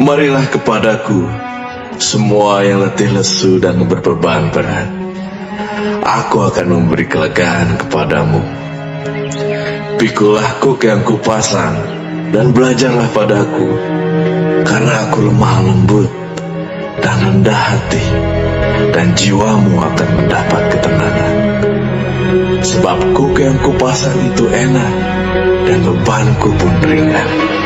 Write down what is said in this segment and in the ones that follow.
Marilah kepadaku, semua yang letih lesu dan berbeban berat. Aku akan memberi kelegaan kepadamu. Pikulah kuk yang kupasang, dan belajarlah padaku, karena aku lemah lembut dan rendah hati, dan jiwamu akan mendapat ketenangan. Sebab kuk yang kupasang itu enak, dan bebanku pun ringan.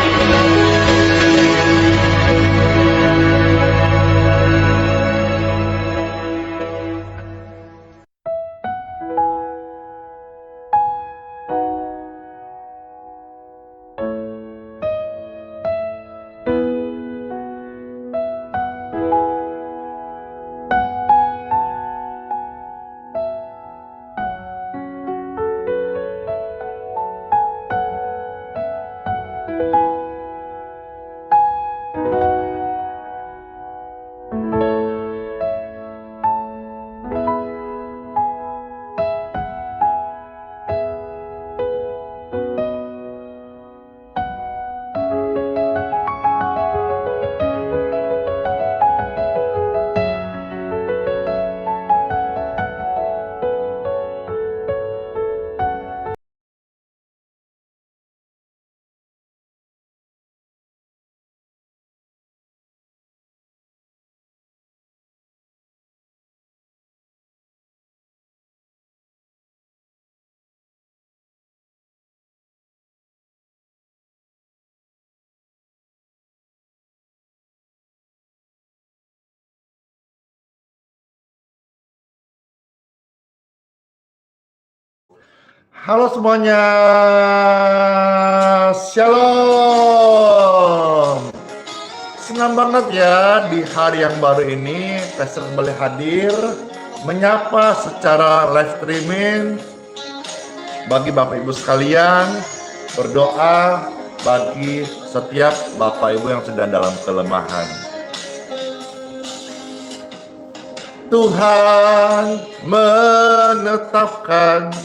Halo semuanya, Shalom. Senang banget ya di hari yang baru ini Pastor kembali hadir menyapa secara live streaming bagi Bapak Ibu sekalian, berdoa bagi setiap Bapak Ibu yang sedang dalam kelemahan. Tuhan menetapkan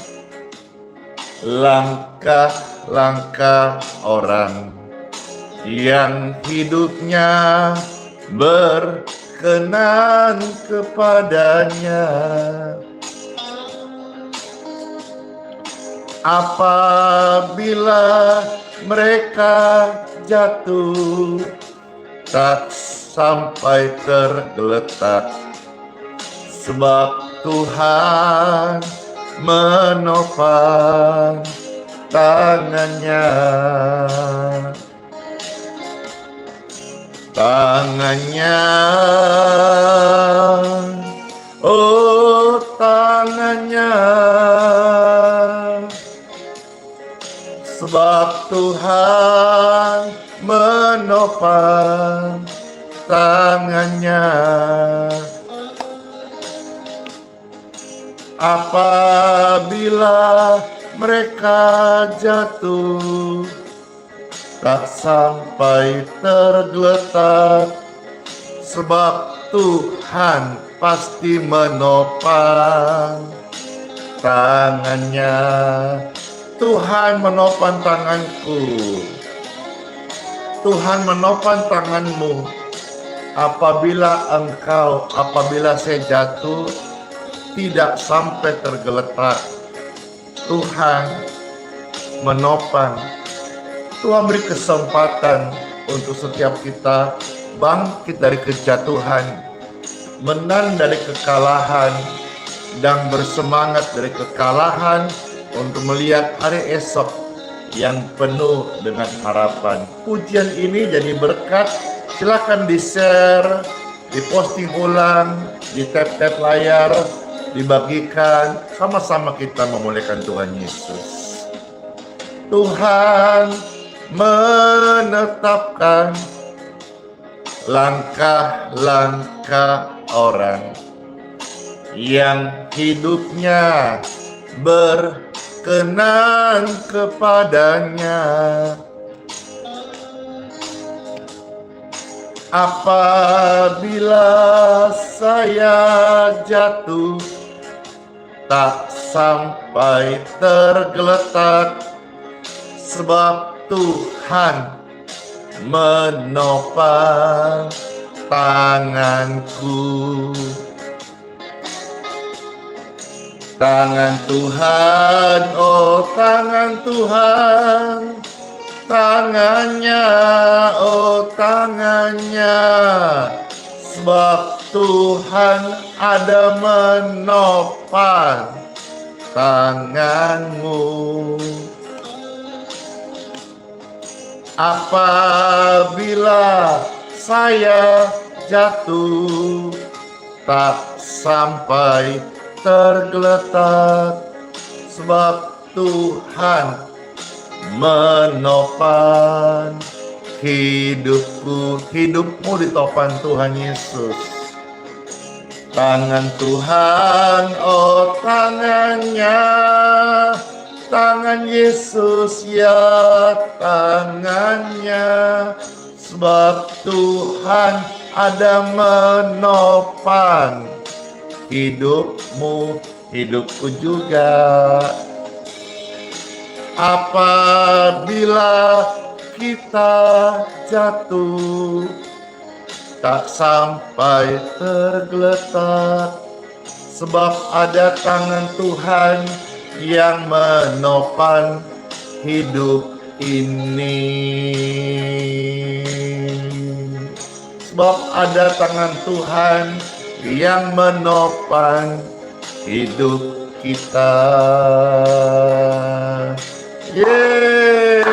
langkah-langkah orang yang hidupnya berkenan kepadanya. Apabila mereka jatuh, tak sampai tergeletak, sebab Tuhan menopang tangannya. Oh tangannya, sebab Tuhan menopang tangannya. Apabila mereka jatuh, tak sampai tergeletak, sebab Tuhan pasti menopang tangannya. Tuhan menopang tanganku, Tuhan menopang tanganmu. Apabila saya jatuh, tidak sampai tergeletak, Tuhan menopang. Tuhan beri kesempatan untuk setiap kita bangkit dari kejatuhan, menang dari kekalahan, dan bersemangat dari kekalahan untuk melihat hari esok yang penuh dengan harapan. Pujian ini jadi berkat, silakan di-share, di-posting ulang, di tap-tap layar, dibagikan, sama-sama kita memuliakan Tuhan Yesus. Tuhan menetapkan langkah-langkah orang yang hidupnya berkenan kepadanya. Apabila saya jatuh, tak sampai tergeletak, sebab Tuhan menopang tanganku. Tangan Tuhan, oh tangan Tuhan, tangannya, oh tangannya, sebab Tuhan ada menopang tanganmu. Apabila saya jatuh, tak sampai tergeletak, sebab Tuhan menopang hidupku. Hidupmu ditopang Tuhan Yesus. Tangan Tuhan, oh tangannya, tangan Yesus, ya tangannya, sebab Tuhan ada menopang hidupmu, hidupku juga. Apabila kita jatuh, tak sampai tergeletak, sebab ada tangan Tuhan yang menopang hidup ini. Sebab ada tangan Tuhan yang menopang hidup kita. Yeay!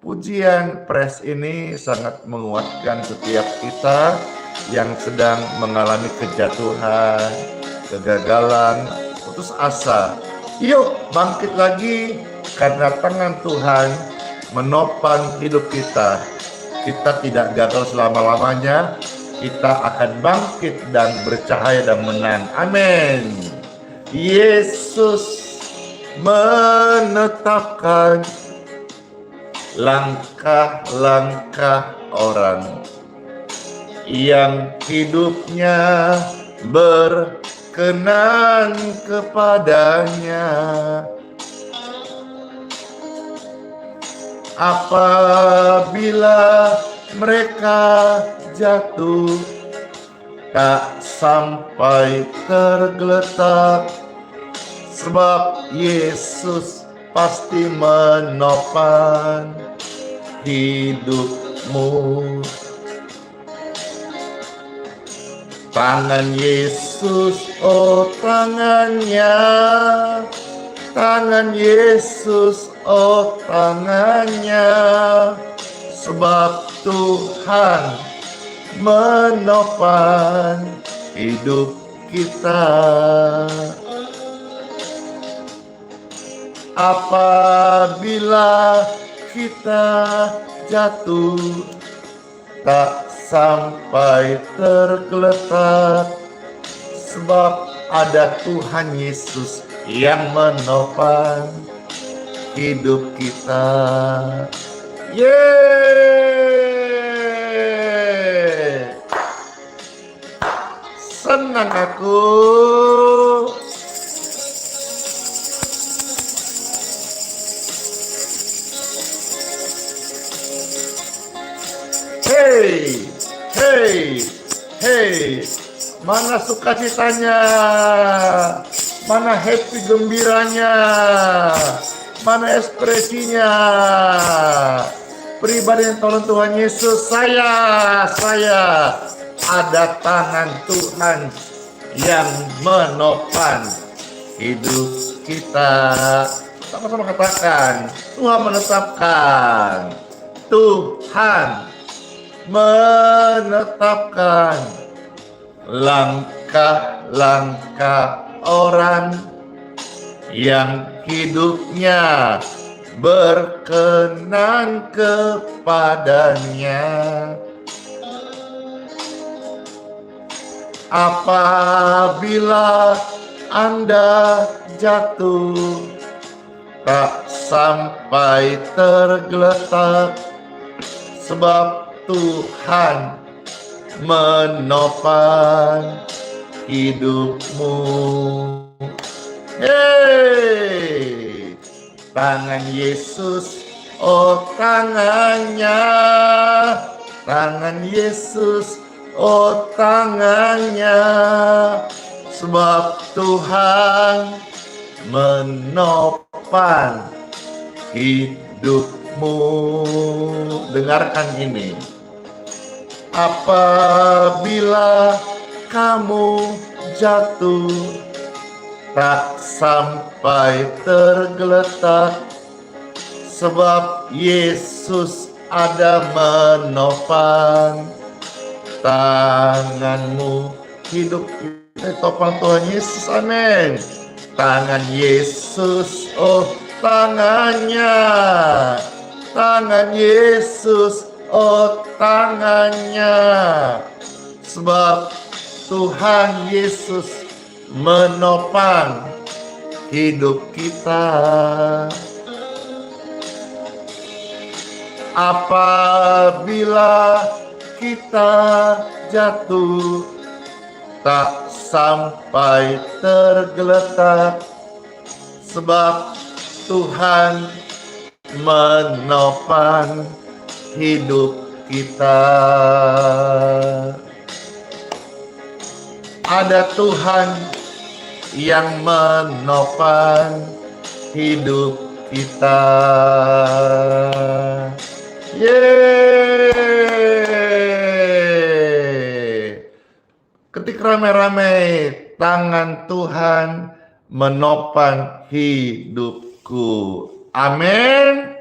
Pujian praise ini sangat menguatkan setiap kita yang sedang mengalami kejatuhan, kegagalan, putus asa. Yuk bangkit lagi, karena tangan Tuhan menopang hidup kita. Kita tidak gagal selama-lamanya, kita akan bangkit dan bercahaya dan menang. Amin. Yesus menetapkan langkah-langkah orang yang hidupnya berkenan kepadanya. Apabila mereka jatuh, tak sampai tergeletak, sebab Yesus pasti menopang hidupmu. Tangan Yesus, oh tangannya, tangan Yesus, oh tangannya, sebab Tuhan menopang hidup kita. Apabila kita jatuh, tak sampai tergeletak, sebab ada Tuhan Yesus yang menopang hidup kita. Yeay! Senang aku. Hey, hey, hey, mana sukacitanya, mana happy gembiranya, mana ekspresinya. Pribadi yang tolong Tuhan Yesus, saya, ada tangan Tuhan yang menopang hidup kita. Sama-sama katakan, Tuhan menetapkan, Tuhan menetapkan langkah-langkah orang yang hidupnya berkenan kepadanya. Apabila Anda jatuh, tak sampai tergeletak, sebab Tuhan menopang hidupmu. Hey, tangan Yesus, oh tangannya, tangan Yesus, oh tangannya, sebab Tuhan menopang hidupmu. Dengarkan ini. Apabila kamu jatuh, tak sampai tergeletak, sebab Yesus ada menopang tanganmu. Hidup kita topang Tuhan Yesus, amin. Tangan Yesus, oh tangannya, tangan Yesus, oh tangannya, sebab Tuhan Yesus menopang hidup kita. Apabila kita jatuh, tak sampai tergeletak, sebab Tuhan menopang hidup kita. Ada Tuhan yang menopang hidup kita. Yeay! Ketik rame-rame, tangan Tuhan menopang hidupku. Amin.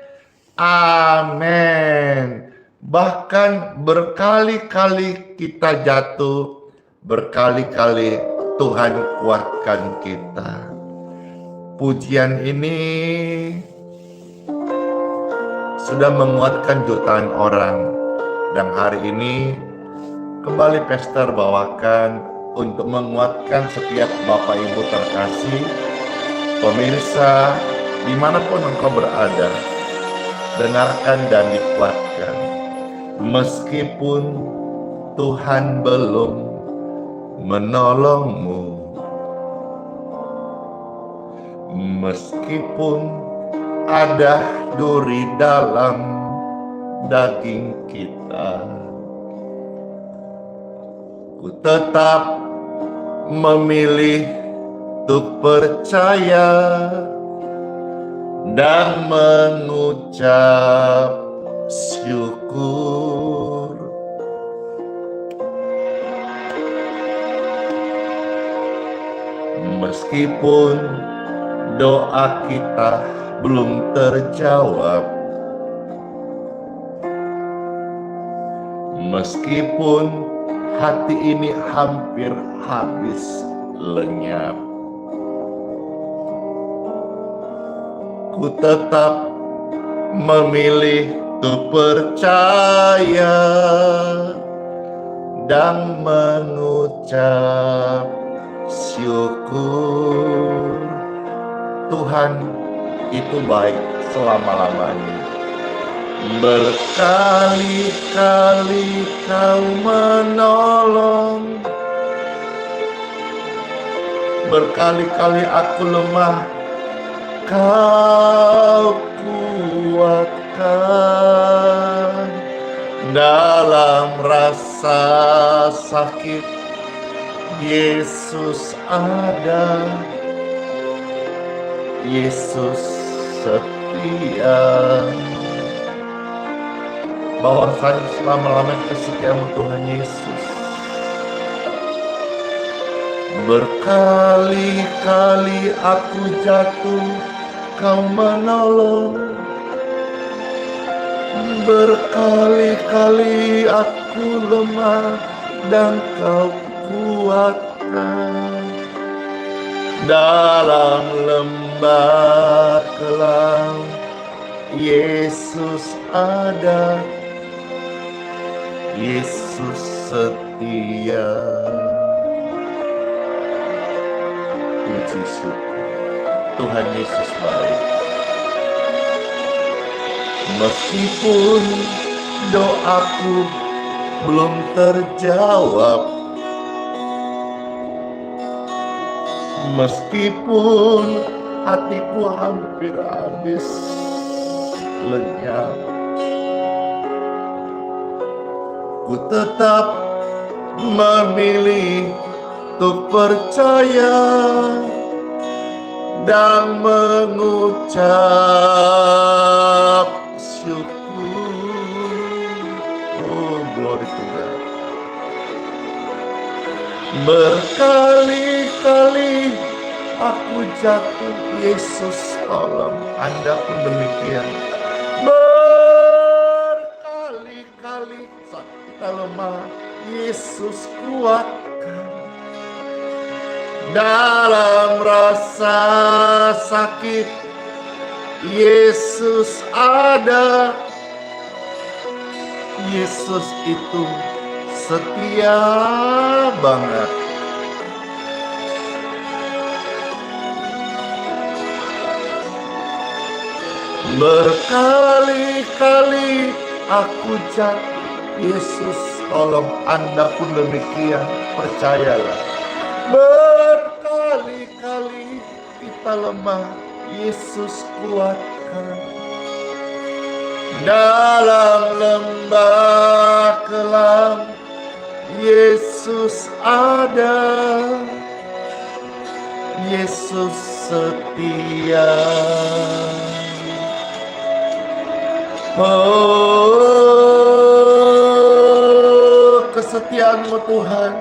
Amin. Bahkan berkali-kali kita jatuh, berkali-kali Tuhan kuatkan kita. Pujian ini sudah menguatkan jutaan orang, dan hari ini kembali Pastor bawakan untuk menguatkan setiap Bapak Ibu terkasih, pemirsa dimanapun engkau berada. Dengarkan dan dikuatkan. Meskipun Tuhan belum menolongmu, meskipun ada duri dalam daging kita, ku tetap memilih untuk percaya dan mengucap syukur. Meskipun doa kita belum terjawab, meskipun hati ini hampir habis lenyap, ku tetap memilih untuk percaya dan mengucap syukur. Tuhan itu baik selama-lamanya. Berkali-kali Kau menolong, berkali-kali aku lemah, Kau kuatkan. Dalam rasa sakit, Yesus ada, Yesus setia. Bahwasan selama-lamanya kesetiaan Tuhan Yesus. Berkali-kali aku jatuh, Kau menolong. Berkali-kali aku lemah dan Kau kuatkan. Dalam lembah kelam, Yesus ada, Yesus setia. Puji syukur, Tuhan Yesus baik. Meskipun doaku belum terjawab, meskipun hatiku hampir habis, lenyap. Ku tetap memilih untuk percaya dan mengucap syukur. Oh, glory to God. Berkali-kali aku jatuh, Yesus tolong, Anda pun demikian. Berkali-kali saat kita lemah, Yesus kuatkan. Dalam rasa sakit, Yesus ada. Yesus itu setia banget. Berkali-kali aku jatuh, Yesus tolong, Anda pun demikian, percayalah. Berkali-kali kita lemah, Yesus kuatkan. Dalam lembah kelam, Yesus ada. Yesus setia. Oh, kesetiaan-Mu Tuhan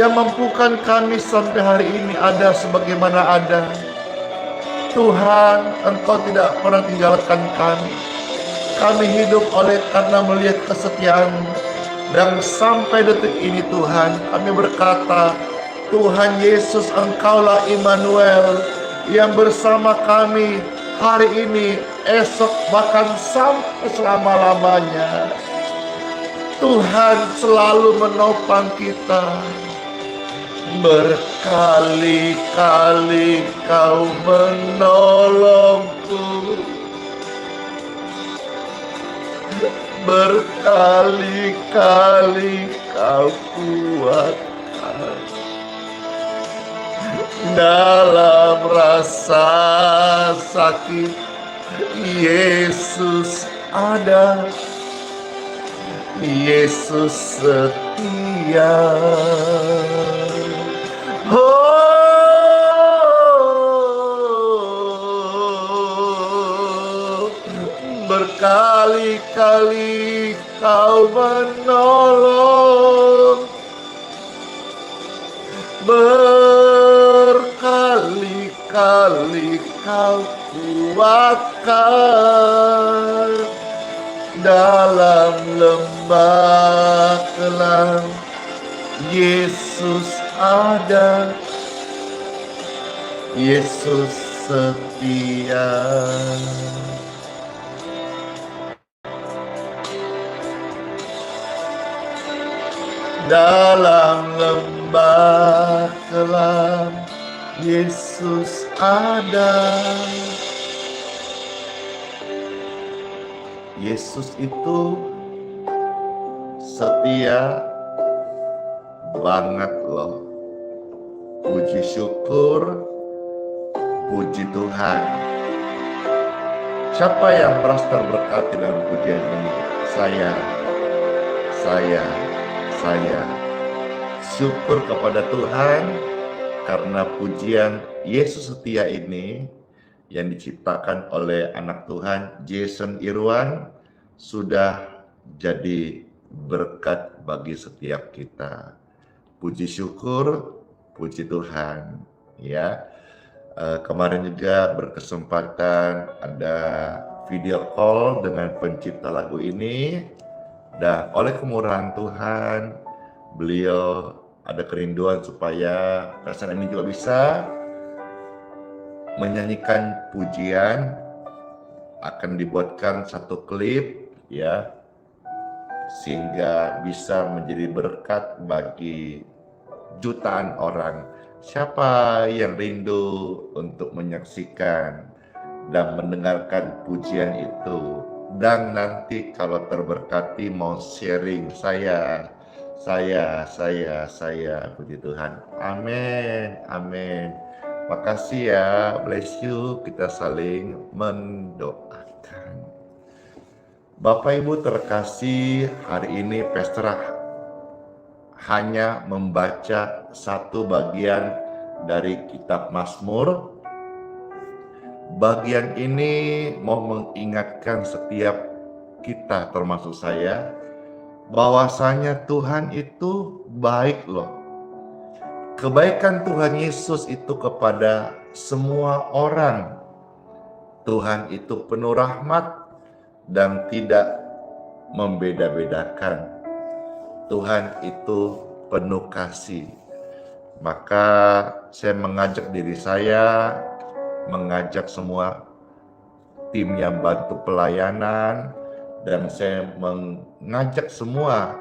yang mampukan kami sampai hari ini ada sebagaimana ada. Tuhan, Engkau tidak pernah tinggalkan kami. Kami hidup karena melihat kesetiaan-Mu. Dan sampai detik ini Tuhan, kami berkata, Tuhan Yesus, Engkaulah Immanuel yang bersama kami hari ini, esok, bahkan sampai selama-lamanya. Tuhan selalu menopang kita. Berkali-kali Kau menolongku. Berkali-kali Kau kuatkan. Dalam rasa sakit, Yesus ada. Yesus setia. Oh, berkali-kali Kau menolong. Berkali-kali Kau kuatkan. Dalam lembah kelam, Yesus ada. Yesus setia. Dalam lembah kelam, Yesus ada. Yesus itu setia banget loh. Puji syukur, puji Tuhan. Siapa yang merasa terberkati dalam pujian ini? Saya. Syukur kepada Tuhan karena pujian Yesus setia ini yang diciptakan oleh anak Tuhan Jason Irwan sudah jadi berkat bagi setiap kita. Puji syukur, puji Tuhan. Ya, kemarin juga berkesempatan ada video call dengan pencipta lagu ini, dan oleh kemurahan Tuhan, beliau ada kerinduan supaya pesan ini juga bisa menyanyikan pujian. Akan dibuatkan satu klip ya, sehingga bisa menjadi berkat bagi jutaan orang. Siapa yang rindu untuk menyaksikan dan mendengarkan pujian itu, dan nanti kalau terberkati mau sharing, saya puji Tuhan. Amin. Makasih ya, bless you. Kita saling mendoakan. Bapak Ibu terkasih, hari ini Pastor hanya membaca satu bagian dari kitab Mazmur. Bagian ini mau mengingatkan setiap kita, termasuk saya, bahwasanya Tuhan itu baik loh. Kebaikan Tuhan Yesus itu kepada semua orang. Tuhan itu penuh rahmat dan tidak membeda-bedakan. Tuhan itu penuh kasih. Maka saya mengajak diri saya, mengajak semua tim yang bantu pelayanan, dan saya mengajak semua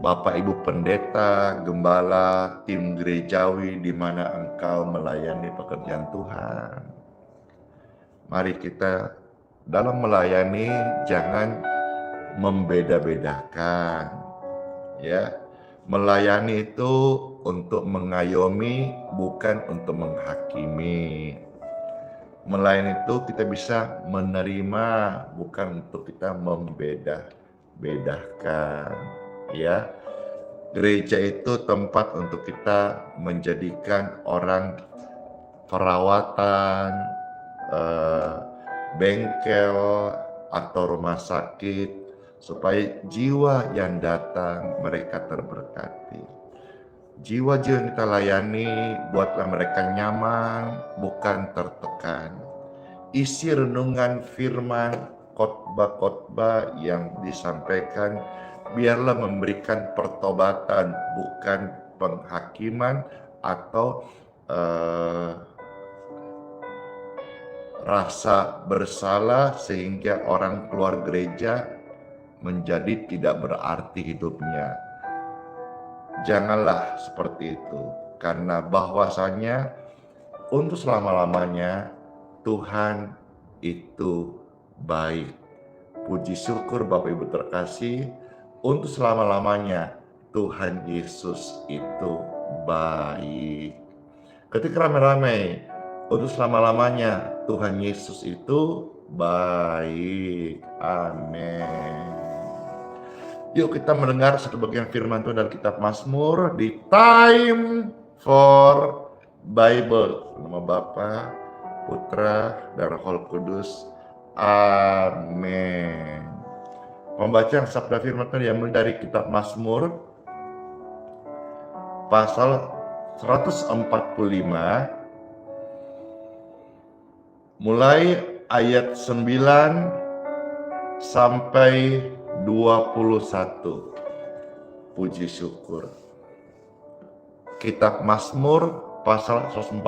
Bapak Ibu Pendeta, Gembala, tim gerejawi di mana engkau melayani pekerjaan Tuhan. Mari kita dalam melayani jangan membeda-bedakan, ya. Melayani itu untuk mengayomi, bukan untuk menghakimi. Melayani itu kita bisa menerima, bukan untuk kita membeda-bedakan, ya. Gereja itu tempat untuk kita menjadikan orang perawatan, bengkel atau rumah sakit, supaya jiwa yang datang mereka terberkati. Jiwa-jiwa yang kita layani, buatlah mereka nyaman, bukan tertekan. Isi renungan firman, khotbah-khotbah yang disampaikan, biarlah memberikan pertobatan, bukan penghakiman atau rasa bersalah sehingga orang keluar gereja menjadi tidak berarti hidupnya. Janganlah seperti itu, karena bahwasanya untuk selama-lamanya Tuhan itu baik. Puji syukur Bapak Ibu terkasih, untuk selama-lamanya Tuhan Yesus itu baik. Ketika ramai-ramai, untuk selama-lamanya Tuhan Yesus itu baik. Amin. Yuk kita mendengar satu bagian firman Tuhan dari kitab Mazmur di Time for Bible. Nama Bapa, Putra, dan Roh Kudus. Amin. Pembacaan sabda firman Tuhan yang dari kitab Mazmur pasal 145 mulai ayat 9 sampai 21. Puji syukur. Kitab Mazmur pasal 145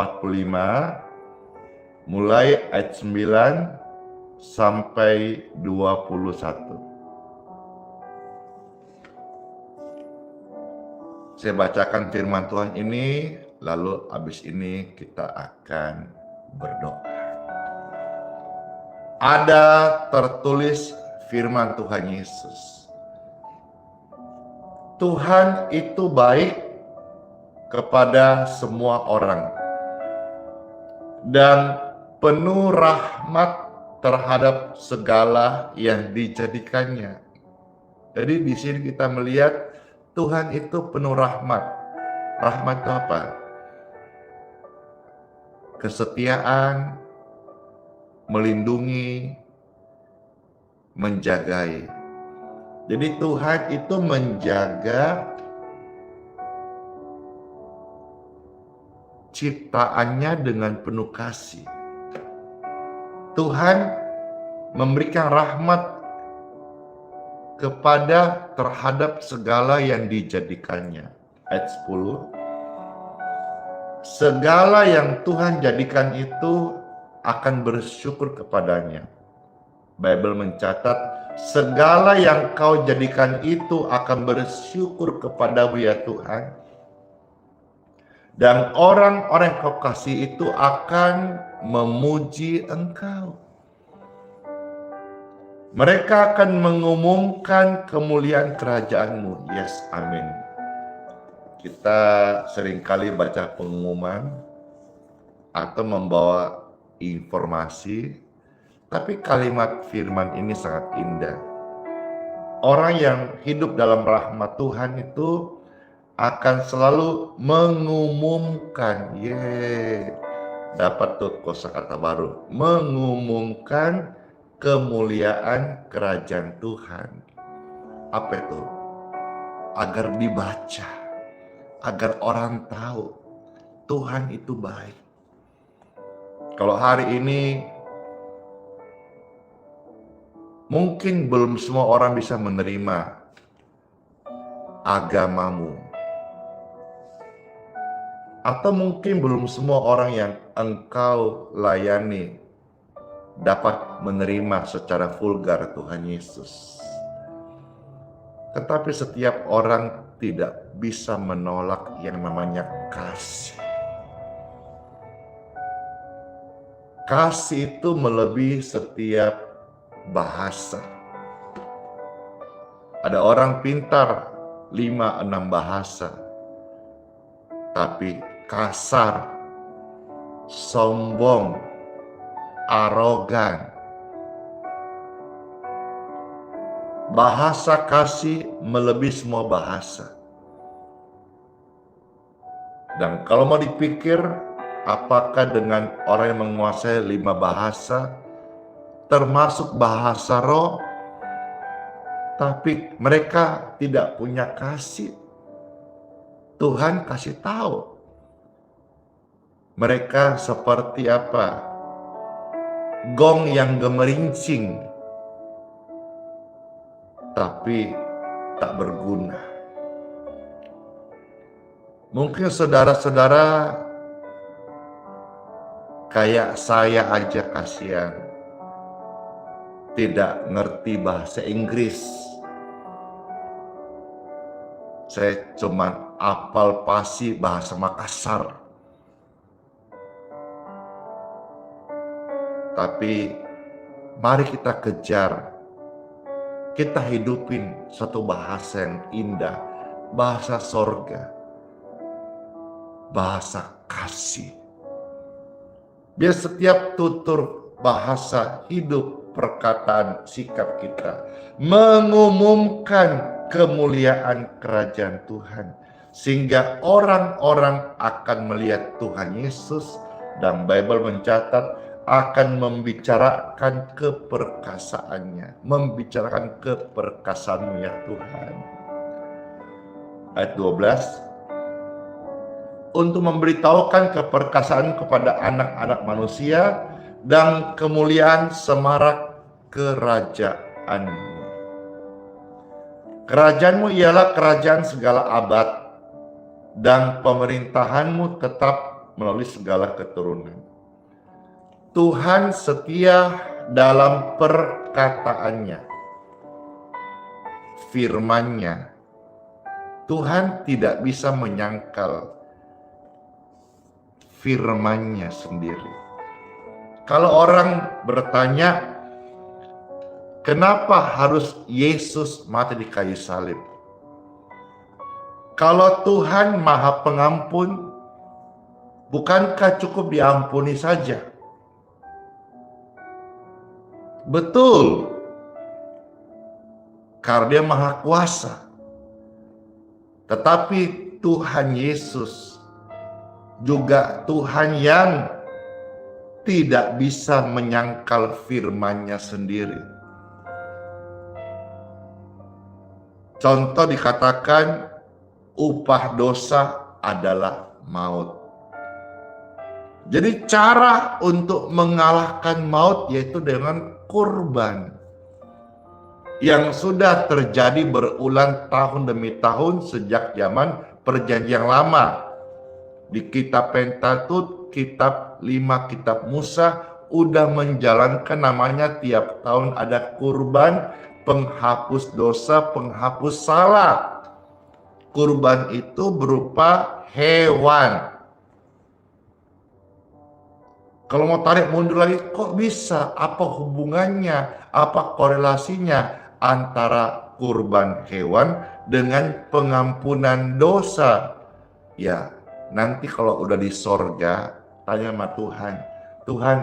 mulai ayat 9 sampai 21. Saya bacakan firman Tuhan ini, lalu habis ini kita akan berdoa. Ada tertulis firman Tuhan Yesus. Tuhan itu baik kepada semua orang dan penuh rahmat terhadap segala yang dijadikannya. Jadi di sini kita melihat Tuhan itu penuh rahmat. Rahmat itu apa? Kesetiaan, melindungi, menjagai. Jadi Tuhan itu menjaga ciptaannya dengan penuh kasih. Tuhan memberikan rahmat kepada terhadap segala yang dijadikannya. Ayat 10. Segala yang Tuhan jadikan itu akan bersyukur kepadanya. Bible mencatat, segala yang kau jadikan itu akan bersyukur kepadamu ya Tuhan. Dan orang-orang yang kau kasih itu akan memuji engkau. Mereka akan mengumumkan kemuliaan kerajaanmu. Yes, amin. Kita seringkali baca pengumuman atau membawa informasi Tapi kalimat firman ini sangat indah. Orang yang hidup dalam rahmat Tuhan itu akan selalu mengumumkan, dapat tuh kosakata baru, mengumumkan kemuliaan kerajaan Tuhan. Apa itu? Agar dibaca, agar orang tahu Tuhan itu baik. Kalau hari ini mungkin belum semua orang bisa menerima agamamu, atau mungkin belum semua orang yang engkau layani dapat menerima secara vulgar Tuhan Yesus. Tetapi setiap orang tidak bisa menolak yang namanya kasih. Kasih itu melebihi setiap bahasa. Ada orang pintar 5-6 bahasa, tapi kasar, sombong, arogan. Bahasa kasih melebihi semua bahasa. Dan kalau mau dipikir, apakah dengan orang yang menguasai 5 bahasa, termasuk bahasa roh, tapi mereka tidak punya kasih? Tuhan kasih tahu. Mereka seperti apa? Gong yang gemerincing, tapi tak berguna. Mungkin saudara-saudara kayak saya aja kasihan, tidak ngerti bahasa Inggris. Saya cuma apal pasi bahasa Makassar. Tapi mari kita kejar, kita hidupin satu bahasa yang indah, bahasa sorga, bahasa kasih. Biar setiap tutur bahasa, hidup, perkataan, sikap kita mengumumkan kemuliaan kerajaan Tuhan, sehingga orang-orang akan melihat Tuhan Yesus, dan Bible mencatat akan membicarakan keperkasaannya, membicarakan keperkasaanmu ya Tuhan. Ayat 12, untuk memberitahukan keperkasaan kepada anak-anak manusia dan kemuliaan semarak kerajaanmu. Kerajaanmu ialah kerajaan segala abad, dan pemerintahanmu tetap melalui segala keturunan. Tuhan setia dalam perkataannya, firman-Nya. Tuhan tidak bisa menyangkal firman-Nya sendiri. Kalau orang bertanya, kenapa harus Yesus mati di kayu salib? Kalau Tuhan Maha Pengampun, bukankah cukup diampuni saja? Betul, karena Dia Maha Kuasa. Tetapi Tuhan Yesus juga Tuhan yang tidak bisa menyangkal firman-Nya sendiri. Contoh dikatakan, upah dosa adalah maut. Jadi cara untuk mengalahkan maut yaitu dengan kurban, yang sudah terjadi berulang tahun demi tahun sejak zaman Perjanjian Lama. Di kitab Pentateuch, kitab 5 kitab Musa udah menjalankan namanya tiap tahun ada kurban penghapus dosa, penghapus salah. Kurban itu berupa hewan. Kalau mau tarik mundur lagi, kok bisa? Apa hubungannya? Apa korelasinya antara kurban hewan dengan pengampunan dosa? Ya, nanti kalau udah di sorga, tanya sama Tuhan, Tuhan,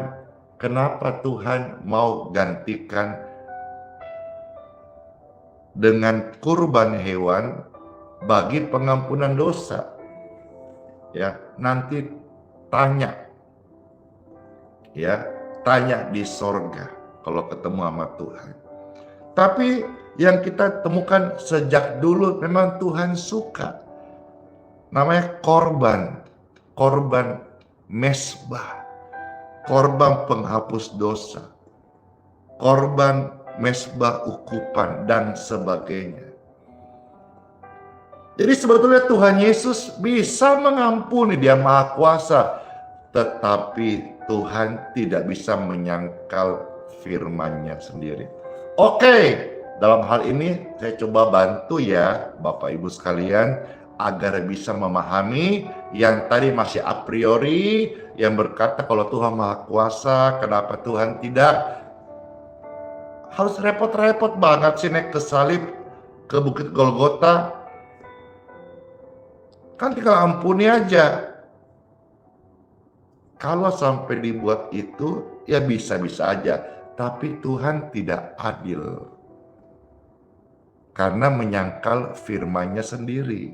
kenapa Tuhan mau gantikan dengan kurban hewan bagi pengampunan dosa? Ya, nanti tanya, ya, tanya di sorga kalau ketemu sama Tuhan. Tapi yang kita temukan sejak dulu memang Tuhan suka, namanya korban mesbah, korban penghapus dosa, korban mesbah ukupan, dan sebagainya. Jadi sebetulnya Tuhan Yesus bisa mengampuni, Dia Maha Kuasa, tetapi Tuhan tidak bisa menyangkal firman-Nya sendiri. Oke, dalam hal ini saya coba bantu ya Bapak Ibu sekalian agar bisa memahami yang tadi masih a priori, yang berkata kalau Tuhan Maha Kuasa, kenapa Tuhan tidak harus repot-repot banget sih naik ke salib, ke Bukit Golgota. Kan tinggal ampuni aja. Kalau sampai dibuat itu, ya bisa-bisa aja. Tapi Tuhan tidak adil. Karena menyangkal firman-Nya sendiri.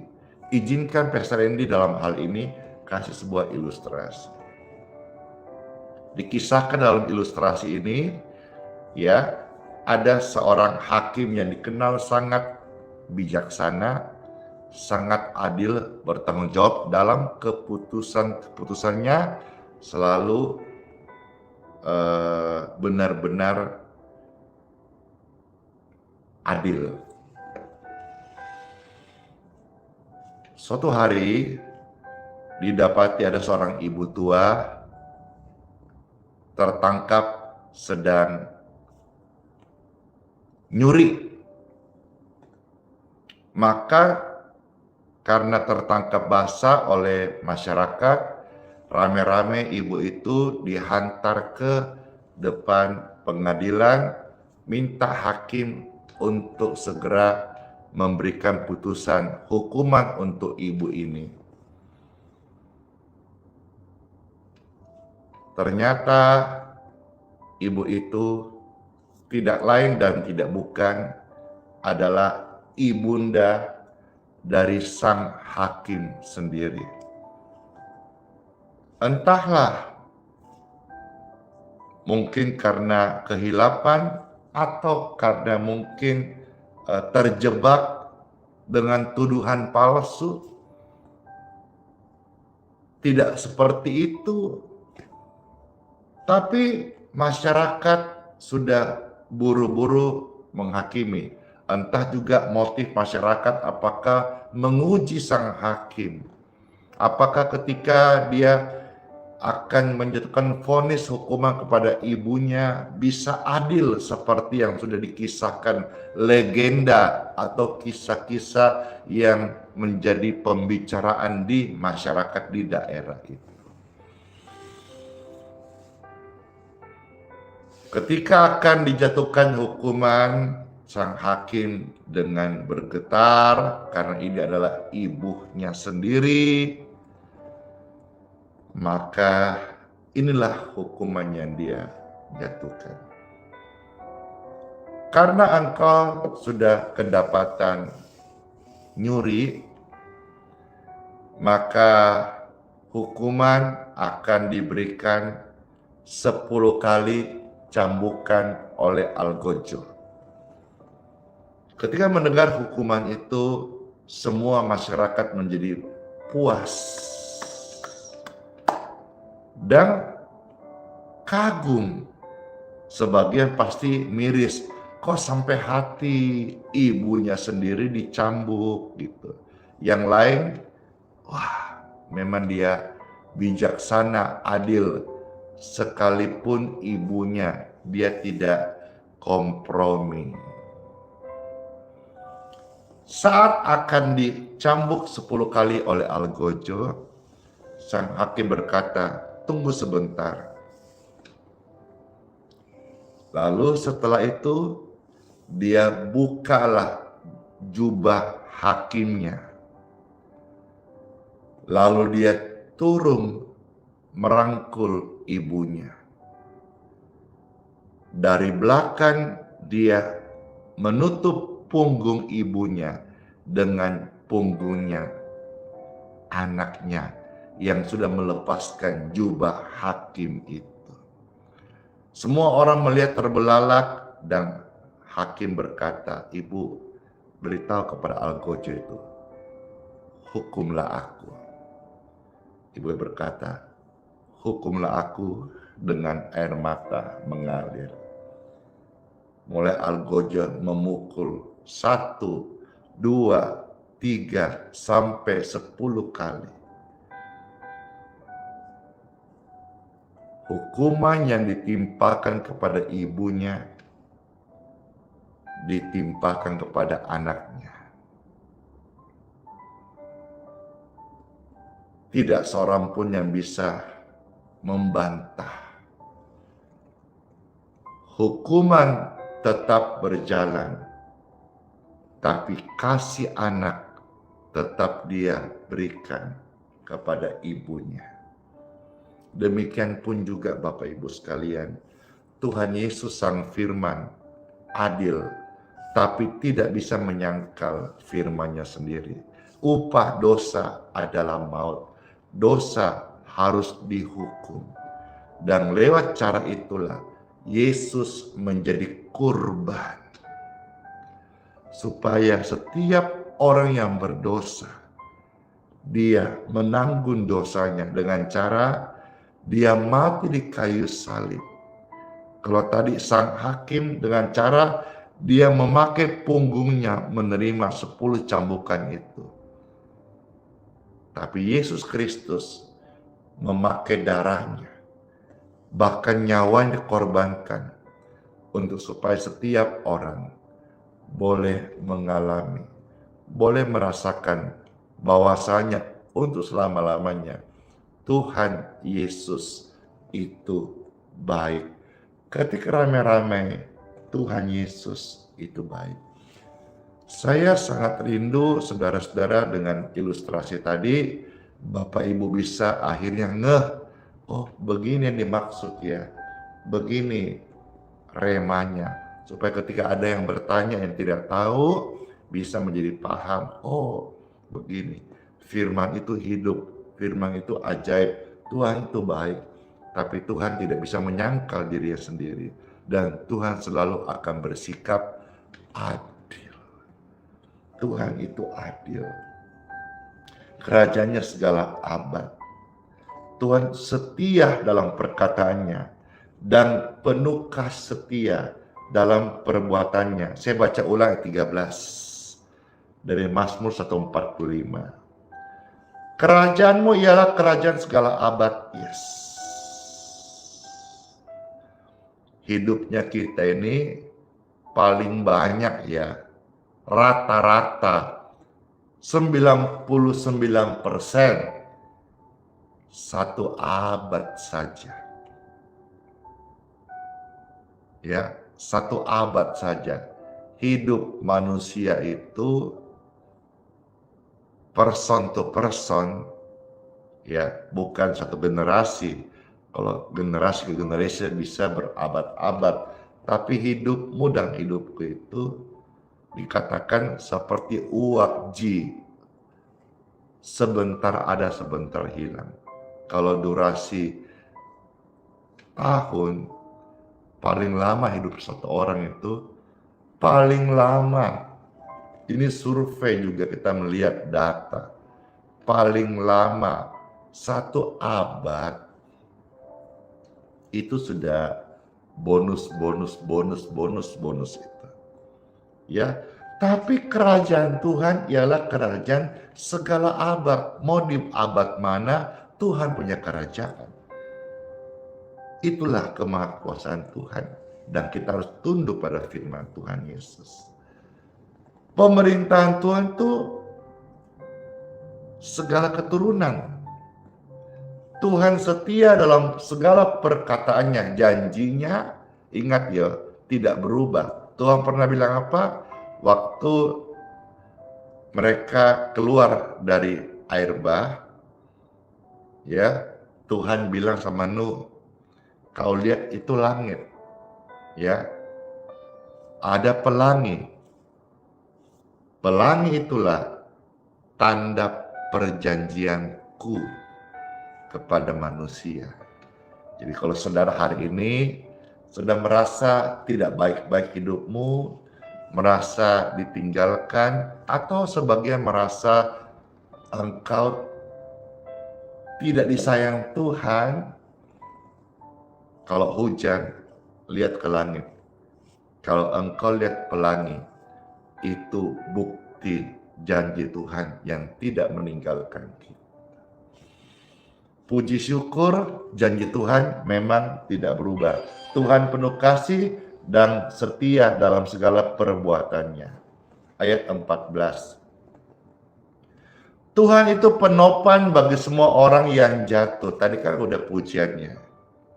Izinkan Pastor Randy dalam hal ini kasih sebuah ilustrasi. Dikisahkan dalam ilustrasi ini, ya, ada seorang hakim yang dikenal sangat bijaksana, sangat adil, bertanggung jawab dalam keputusannya, selalu benar-benar adil. Suatu hari didapati ada seorang ibu tua tertangkap sedang nyuri. Maka karena tertangkap basah oleh masyarakat, rame-rame ibu itu dihantar ke depan pengadilan, minta hakim untuk segera memberikan putusan hukuman untuk ibu ini. Ternyata ibu itu tidak lain dan tidak bukan adalah ibunda dari sang hakim sendiri. Entahlah, mungkin karena kehilapan atau karena mungkin terjebak dengan tuduhan palsu. Tidak seperti itu. Tapi masyarakat sudah buru-buru menghakimi. Entah juga motif masyarakat apakah menguji sang hakim. Apakah ketika dia akan menjatuhkan vonis hukuman kepada ibunya bisa adil seperti yang sudah dikisahkan legenda atau kisah-kisah yang menjadi pembicaraan di masyarakat di daerah itu. Ketika akan dijatuhkan hukuman, sang hakim dengan bergetar karena ini adalah ibunya sendiri. Maka inilah hukuman yang dia jatuhkan. Karena engkau sudah kedapatan nyuri, maka hukuman akan diberikan 10 kali cambukan oleh algojo. Ketika mendengar hukuman itu, semua masyarakat menjadi puas dan kagum. Sebagian pasti miris, kok sampai hati ibunya sendiri dicambuk gitu. Yang lain, wah, memang dia bijaksana, adil. Sekalipun ibunya, dia tidak kompromi. Saat akan dicambuk 10 kali oleh algojo, sang hakim berkata, tunggu sebentar. Lalu setelah itu, dia bukalah jubah hakimnya. Lalu dia turun merangkul ibunya. Dari belakang dia menutup punggung ibunya dengan punggungnya anaknya yang sudah melepaskan jubah hakim itu. Semua orang melihat terbelalak dan hakim berkata, "Ibu, beritahu kepada algojo itu, hukumlah aku." Ibu berkata, "Hukumlah aku dengan air mata mengalir." Mulai algojo memukul 1, 2, 3, sampai 10 kali. Hukuman yang ditimpakan kepada ibunya ditimpakan kepada anaknya. Tidak seorang pun yang bisa membantah. Hukuman tetap berjalan, tapi kasih anak tetap dia berikan kepada ibunya. Demikian pun juga Bapak Ibu sekalian, Tuhan Yesus Sang Firman adil, tapi tidak bisa menyangkal firman-Nya sendiri. Upah dosa adalah maut. Dosa harus dihukum. Dan lewat cara itulah Yesus menjadi kurban. Supaya setiap orang yang berdosa, dia menanggung dosanya dengan cara dia mati di kayu salib. Kalau tadi sang hakim dengan cara dia memakai punggungnya menerima 10 cambukan itu. Tapi Yesus Kristus memakai darahnya, bahkan nyawanya dikorbankan untuk supaya setiap orang boleh mengalami, boleh merasakan bahwasanya untuk selama-lamanya Tuhan Yesus itu baik. Ketika ramai-ramai Tuhan Yesus itu baik. Saya sangat rindu saudara-saudara dengan ilustrasi tadi, Bapak Ibu bisa akhirnya ngeh, oh begini yang dimaksud ya, begini remanya. Supaya ketika ada yang bertanya yang tidak tahu, bisa menjadi paham, oh begini, firman itu hidup, firman itu ajaib, Tuhan itu baik. Tapi Tuhan tidak bisa menyangkal dirinya sendiri. Dan Tuhan selalu akan bersikap adil. Tuhan itu adil. Kerajaannya segala abad. Tuhan setia dalam perkataannya. Dan penuh kasih setia dalam perbuatannya. Saya baca ulang ayat 13. Dari Mazmur 145. Kerajaanmu ialah kerajaan segala abad. Yes. Hidupnya kita ini paling banyak ya, rata-rata 99% satu abad saja. Ya, satu abad saja. Hidup manusia itu person to person, ya, bukan satu generasi. Kalau generasi ke generasi bisa berabad-abad, tapi hidupmu dan hidupku itu dikatakan seperti uap ji, sebentar ada sebentar hilang. Kalau durasi tahun, paling lama hidup satu orang itu paling lama. Ini survei juga kita melihat data, paling lama satu abad. Itu sudah bonus itu. Ya, tapi kerajaan Tuhan ialah kerajaan segala abad. Mau di abad mana Tuhan punya kerajaan. Itulah kemahakuasaan Tuhan dan kita harus tunduk pada firman Tuhan Yesus. Pemerintahan Tuhan itu segala keturunan. Tuhan setia dalam segala perkataannya, janjinya, ingat ya, tidak berubah. Tuhan pernah bilang apa? Waktu mereka keluar dari air bah, ya, Tuhan bilang sama Nuh, kau lihat itu langit, ya, ada pelangi. Pelangi itulah tanda perjanjianku kepada manusia. Jadi kalau saudara hari ini sedang merasa tidak baik-baik hidupmu, merasa ditinggalkan, atau sebagian merasa engkau tidak disayang Tuhan, kalau hujan, lihat ke langit. Kalau engkau lihat pelangi, itu bukti janji Tuhan yang tidak meninggalkan kita. Puji syukur, janji Tuhan memang tidak berubah. Tuhan penuh kasih dan setia dalam segala perbuatannya. Ayat 14. Tuhan itu penopan bagi semua orang yang jatuh. Tadi kan udah pujiannya.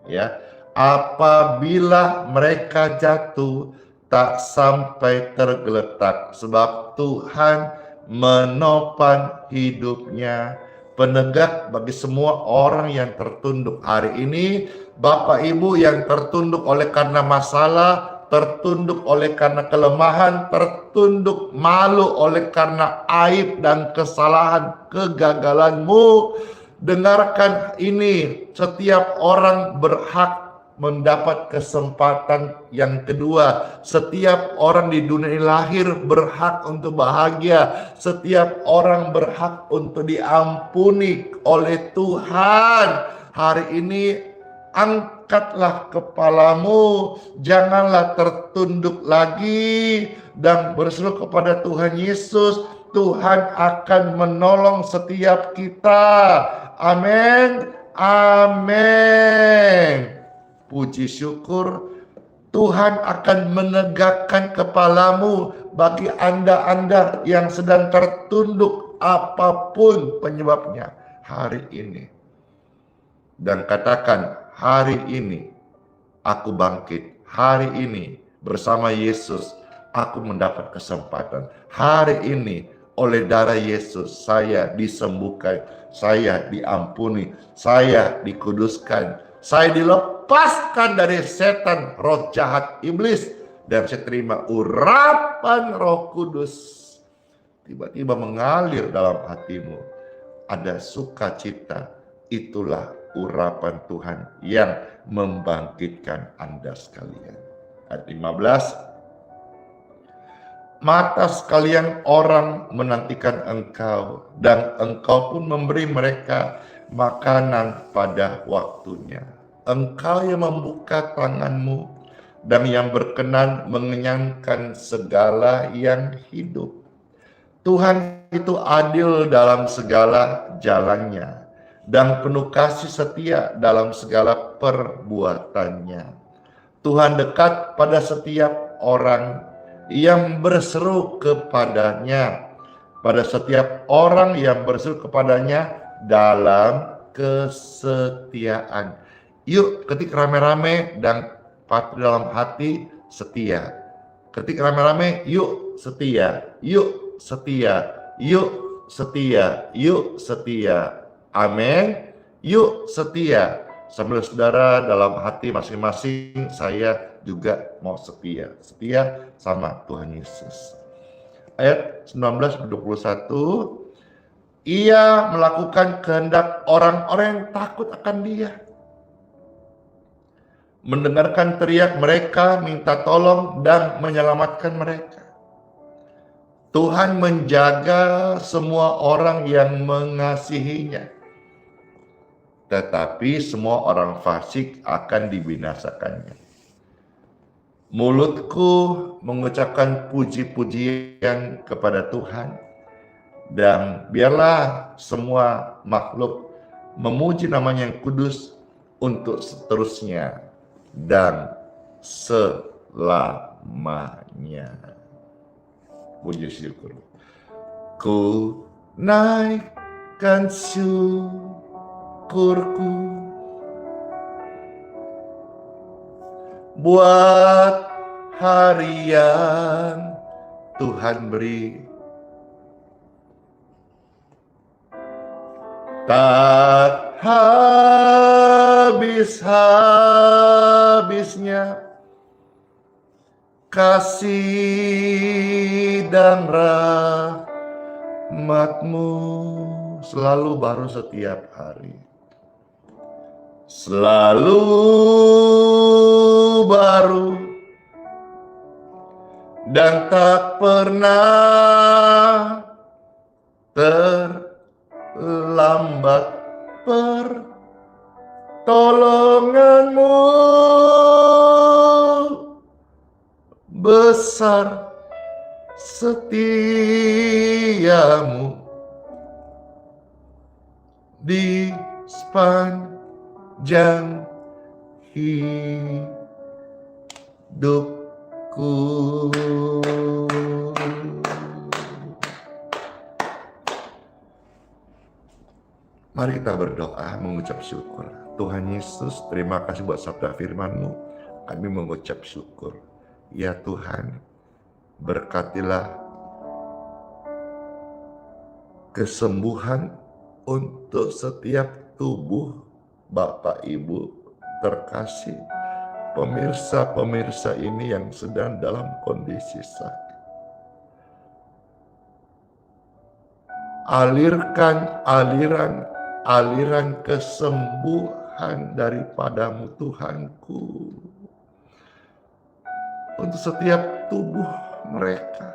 Ya, apabila mereka jatuh, tak sampai tergeletak, sebab Tuhan menopang hidupnya, penegak bagi semua orang yang tertunduk. Hari ini Bapak Ibu yang tertunduk oleh karena masalah, tertunduk oleh karena kelemahan, tertunduk malu oleh karena aib dan kesalahan kegagalanmu, dengarkan ini, setiap orang berhak mendapat kesempatan yang kedua. Setiap orang di dunia ini lahir berhak untuk bahagia. Setiap orang berhak untuk diampuni oleh Tuhan. Hari ini angkatlah kepalamu, janganlah tertunduk lagi, dan berseru kepada Tuhan Yesus. Tuhan akan menolong setiap kita. Amin. Amin. Puji syukur, Tuhan akan menegakkan kepalamu bagi Anda yang sedang tertunduk apapun penyebabnya hari ini. Dan katakan, hari ini aku bangkit. Hari ini bersama Yesus aku mendapat kesempatan. Hari ini oleh darah Yesus saya disembuhkan, saya diampuni, saya dikuduskan, saya dilepaskan dari setan, roh jahat iblis, dan saya terima urapan Roh Kudus. Tiba-tiba mengalir dalam hatimu, ada sukacita. Itulah urapan Tuhan yang membangkitkan Anda sekalian. Ayat 15. Mata sekalian orang menantikan engkau, dan engkau pun memberi mereka makanan pada waktunya. Engkau yang membuka tanganmu dan yang berkenan mengenyangkan segala yang hidup. Tuhan itu adil dalam segala jalannya dan penuh kasih setia dalam segala perbuatannya. Tuhan dekat pada setiap orang yang berseru kepadanya, pada setiap orang yang berseru kepadanya dalam kesetiaan. Yuk ketik rame-rame dan patuh dalam hati setia. Ketik rame-rame, yuk setia, yuk setia, yuk setia, yuk setia. Amin. Yuk setia. Sambil saudara dalam hati masing-masing, saya juga mau setia. Setia sama Tuhan Yesus. Ayat 19-21. Ia melakukan kehendak orang-orang yang takut akan Dia. Mendengarkan teriak mereka, minta tolong dan menyelamatkan mereka. Tuhan menjaga semua orang yang mengasihinya. Tetapi semua orang fasik akan dibinasakannya. Mulutku mengucapkan puji-pujian kepada Tuhan, dan biarlah semua makhluk memuji namanya yang kudus untuk seterusnya dan selamanya. Puji syukur. Ku naikkan syukurku buat hari yang Tuhan beri. Tak habis-habisnya kasih dan rahmat-Mu selalu baru setiap hari. Selalu baru dan tak pernah terlambat. Pertolongan-Mu besar, setia-Mu di sepanjang hidupku. Mari kita berdoa mengucap syukur. Tuhan Yesus, terima kasih buat sabda firman-Mu. Kami mengucap syukur. Ya Tuhan, berkatilah kesembuhan untuk setiap tubuh Bapak Ibu terkasih, pemirsa-pemirsa ini yang sedang dalam kondisi sakit. Alirkan aliran kesembuhan daripadamu Tuhanku untuk setiap tubuh mereka.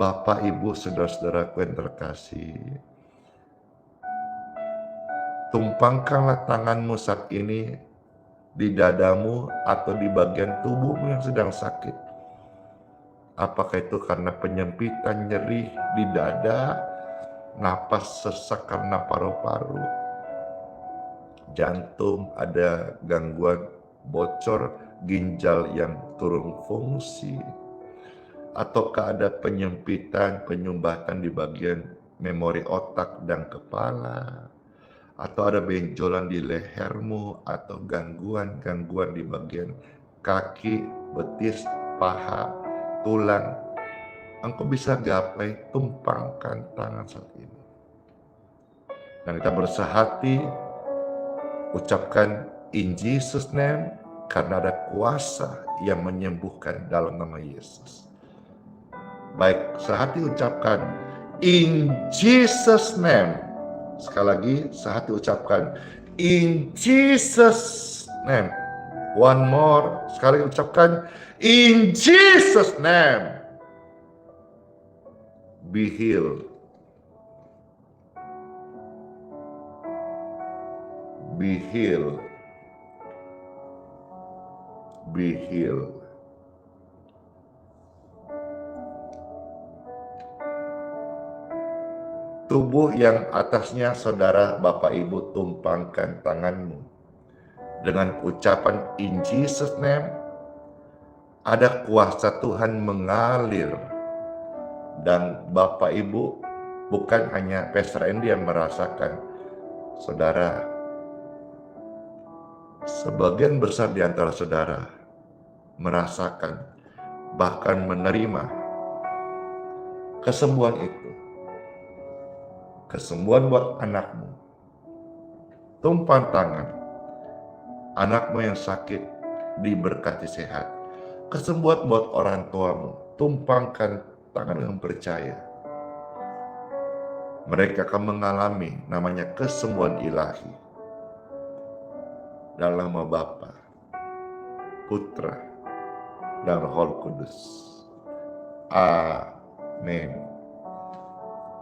Bapak, Ibu, saudara-saudaraku yang terkasih, tumpangkanlah tanganmu saat ini di dadamu atau di bagian tubuhmu yang sedang sakit. Apakah itu karena penyempitan nyeri di dada, napas sesak karena paru-paru, jantung ada gangguan bocor, ginjal yang turun fungsi, ataukah ada penyempitan, penyumbatan di bagian memori otak dan kepala, atau ada benjolan di lehermu, atau gangguan-gangguan di bagian kaki, betis, paha, tulang. Engkau bisa gapai, tumpangkan tangan saat ini. Dan kita bersahati, ucapkan in Jesus name, karena ada kuasa yang menyembuhkan dalam nama Yesus. Baik, sehati ucapkan in Jesus name. Sekali lagi, sehati ucapkan in Jesus name. One more, sekali ucapkan in Jesus name. Be healed. Be healed. Be healed. Tubuh yang atasnya saudara Bapak Ibu tumpangkan tanganmu dengan ucapan in Jesus name, ada kuasa Tuhan mengalir. Dan Bapak Ibu, bukan hanya Pastor Andy yang merasakan, saudara, sebagian besar di antara saudara merasakan, bahkan menerima kesembuhan itu. Kesembuhan buat anakmu. Tumpang tangan. Anakmu yang sakit diberkati sehat. Kesembuhan buat orang tuamu. Tumpangkan tangan yang percaya. Mereka akan mengalami namanya kesembuhan ilahi. Dalam nama Bapa, Putra, dan Roh Kudus. Amin.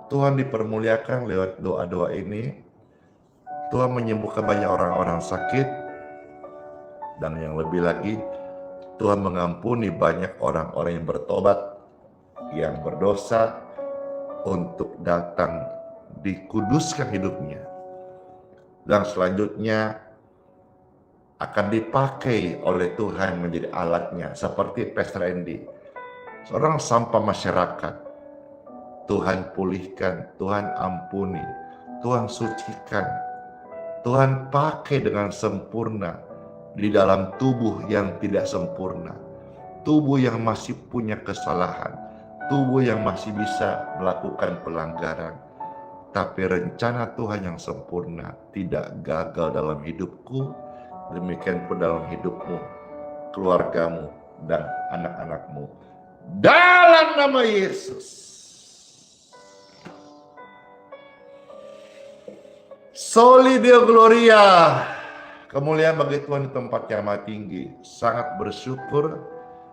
Tuhan dipermuliakan lewat doa-doa ini. Tuhan menyembuhkan banyak orang-orang sakit. Dan yang lebih lagi, Tuhan mengampuni banyak orang-orang yang bertobat, yang berdosa, untuk datang dikuduskan hidupnya. Dan selanjutnya akan dipakai oleh Tuhan menjadi alatnya. Seperti Pastor Andy, seorang sampah masyarakat. Tuhan pulihkan, Tuhan ampuni, Tuhan sucikan, Tuhan pakai dengan sempurna di dalam tubuh yang tidak sempurna, tubuh yang masih punya kesalahan, tubuh yang masih bisa melakukan pelanggaran. Tapi rencana Tuhan yang sempurna tidak gagal dalam hidupku, demikian pun dalam hidupmu, keluargamu, dan anak-anakmu. Dalam nama Yesus. Soli Deo Gloria. Kemuliaan bagi Tuhan di tempat yang maha tinggi. Sangat bersyukur,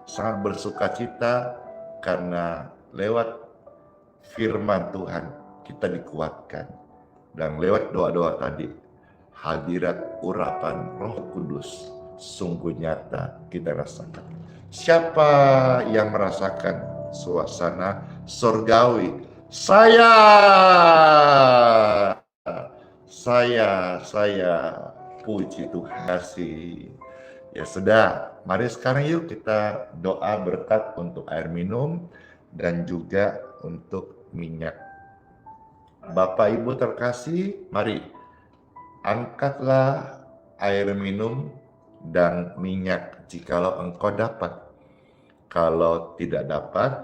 sangat bersukacita karena lewat firman Tuhan kita dikuatkan. Dan lewat doa-doa tadi, hadirat urapan Roh Kudus sungguh nyata kita rasakan. Siapa yang merasakan suasana surgawi? Saya puji Tuhan kasih. Ya sudah, mari sekarang yuk kita doa berkat untuk air minum dan juga untuk minyak. Bapak Ibu terkasih, mari angkatlah air minum dan minyak jikalau engkau dapat. Kalau tidak dapat,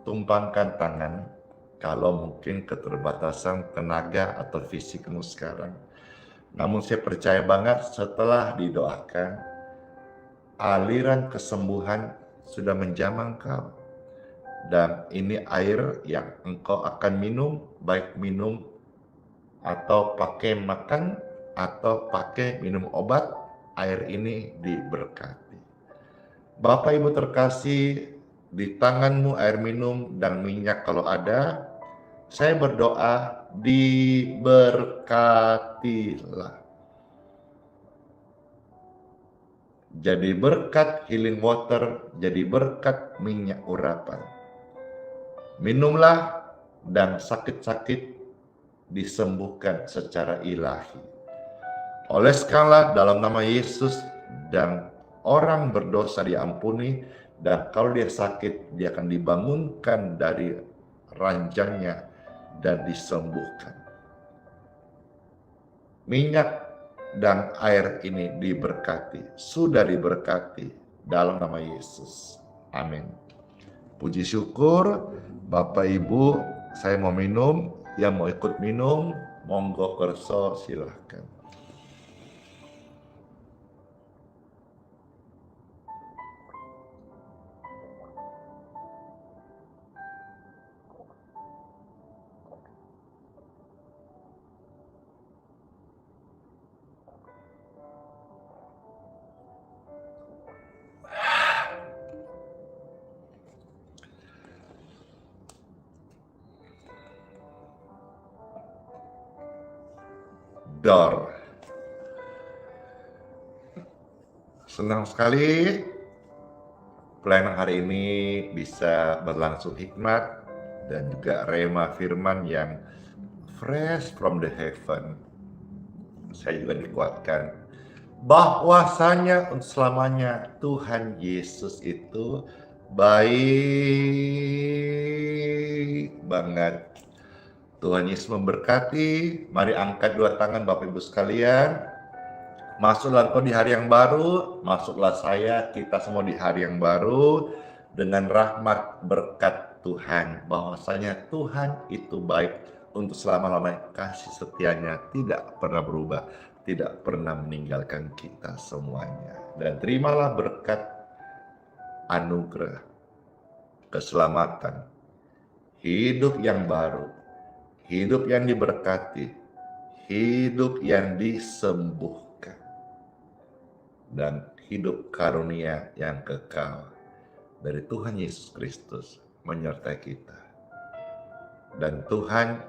tumpangkan tangan. Kalau mungkin keterbatasan tenaga atau fisikmu sekarang. Namun saya percaya banget setelah didoakan, aliran kesembuhan sudah menjamah engkau. Dan ini air yang engkau akan minum, baik minum atau pakai makan atau pakai minum obat, air ini diberkati. Bapak Ibu terkasih, di tanganmu air minum dan minyak kalau ada, saya berdoa diberkatilah. Jadi berkat healing water, jadi berkat minyak urapan. Minumlah dan sakit-sakit disembuhkan secara ilahi. Oleskanlah dalam nama Yesus dan orang berdosa diampuni, dan kalau dia sakit dia akan dibangunkan dari ranjangnya dan disembuhkan. Minyak dan air ini diberkati, sudah diberkati dalam nama Yesus. Amin. Puji syukur, Bapak Ibu, saya mau minum, yang mau ikut minum, monggo kerso silahkan. Dor. Senang sekali pelayanan hari ini bisa berlangsung hikmat dan juga rema firman yang fresh from the heaven. Saya juga dikuatkan bahwasanya untuk selamanya Tuhan Yesus itu baik banget. Tuhan Yesus memberkati. Mari angkat dua tangan Bapak Ibu sekalian. Masuklah engkau di hari yang baru, masuklah saya, kita semua di hari yang baru dengan rahmat berkat Tuhan. Bahwasanya Tuhan itu baik untuk selama-lamanya, kasih setianya tidak pernah berubah, tidak pernah meninggalkan kita semuanya. Dan terimalah berkat anugerah, keselamatan, hidup yang baru, hidup yang diberkati, hidup yang disembuhkan, dan hidup karunia yang kekal dari Tuhan Yesus Kristus menyertai kita. Dan Tuhan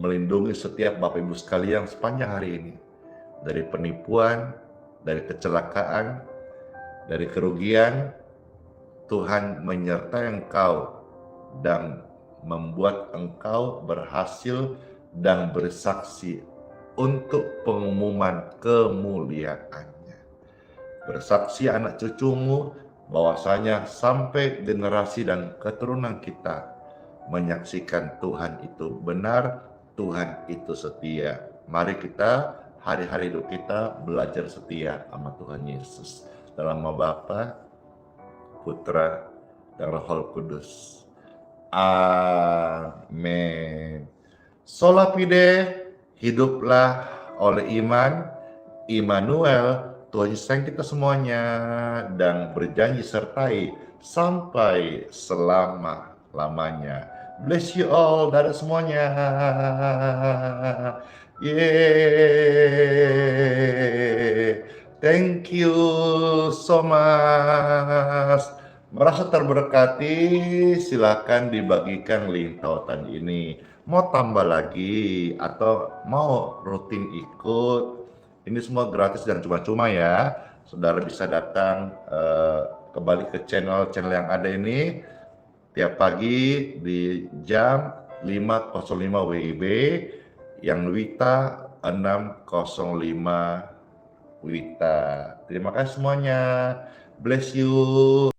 melindungi setiap Bapak Ibu sekalian sepanjang hari ini dari penipuan, dari kecelakaan, dari kerugian. Tuhan menyertai engkau dan membuat engkau berhasil dan bersaksi untuk pengumuman kemuliaannya. Bersaksi anak cucumu bahwasanya sampai generasi dan keturunan kita menyaksikan Tuhan itu benar, Tuhan itu setia. Mari kita hari-hari hidup kita belajar setia sama Tuhan Yesus. Dalam nama Bapa, Putra, dan Roh Kudus. Amin. Sola fide, hiduplah oleh iman. Immanuel, Tuhan Yesus sayang kita semuanya dan berjanji sertai sampai selama-lamanya. Bless you all, dadah semuanya. Yeay. Thank you so much. Merasa terberkati, silakan dibagikan link tautan ini. Mau tambah lagi atau mau rutin ikut, ini semua gratis dan cuma-cuma ya. Saudara bisa datang kembali ke channel-channel yang ada ini tiap pagi di jam 5.05 WIB, yang Wita 6.05 Wita. Terima kasih semuanya. Bless you.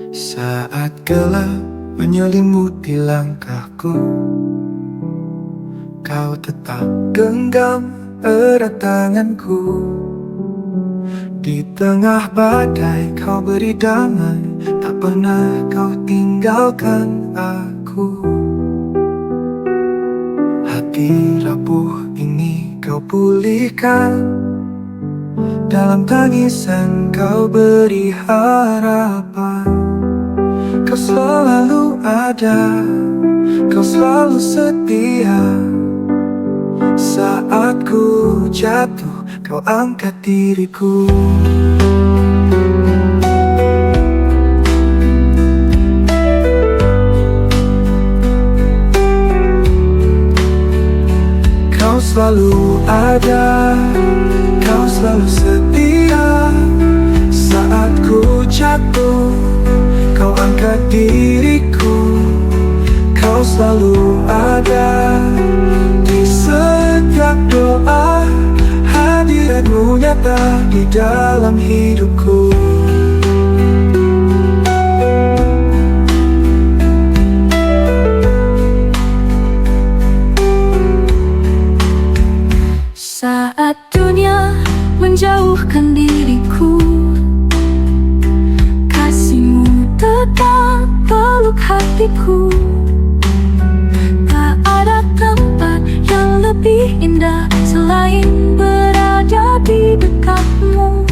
Saat gelap menyelimuti langkahku, kau tetap genggam erat tanganku. Di tengah badai kau beri damai, tak pernah kau tinggalkan aku. Hati rapuh ini kau pulihkan, dalam tangisan kau beri harapan. Kau selalu ada, kau selalu setia. Saat ku jatuh, kau angkat diriku. Kau selalu ada, kau selalu setia. Saat ku jatuh, kau angkat diriku. Kau selalu ada di setiap doa. Hadiratmu nyata di dalam hidupku. Saat dunia menjauhkan diriku, kasih-Mu tetap peluk hatiku. Tak ada tempat yang lebih indah selain berada di dekat-Mu.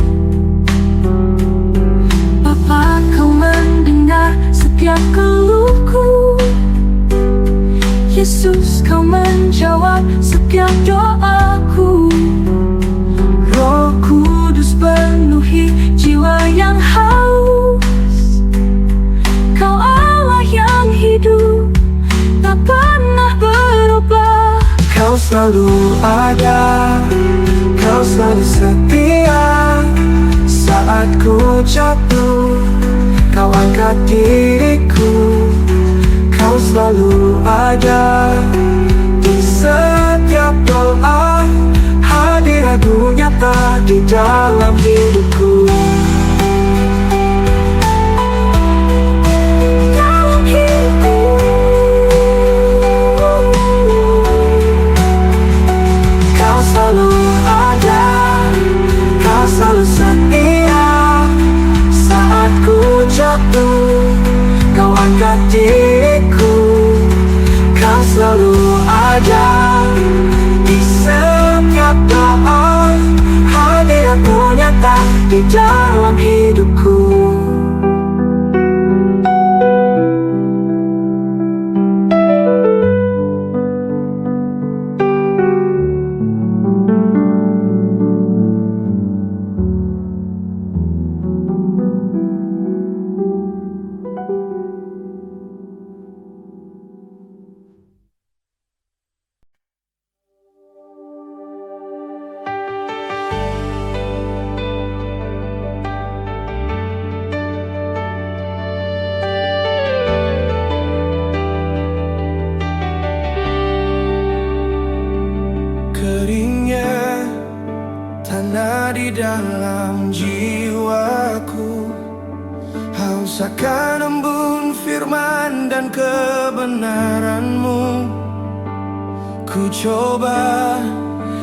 Bapa, Kau mendengar setiap keluhku. Yesus, Kau menjawab setiap doaku. Roh Kudus penuhi jiwa yang haus. Kau Allah yang hidup, tak pernah berubah. Kau selalu ada, kau selalu setia. Saat ku jatuh, kau angkat diriku. Kau selalu ada di setiap doa. Hadirat-Mu nyata di dalam hidupku. Dalam hidupku. Kau selalu ada, kau selalu setia. Saat ku jatuh, kau angkat diriku. Kau selalu ada di setiap doa. Hadirat-Mu nyata di dalam hidupku. Keringnya tanah di dalam jiwaku, haus akan embun firman dan kebenaran-Mu. Ku coba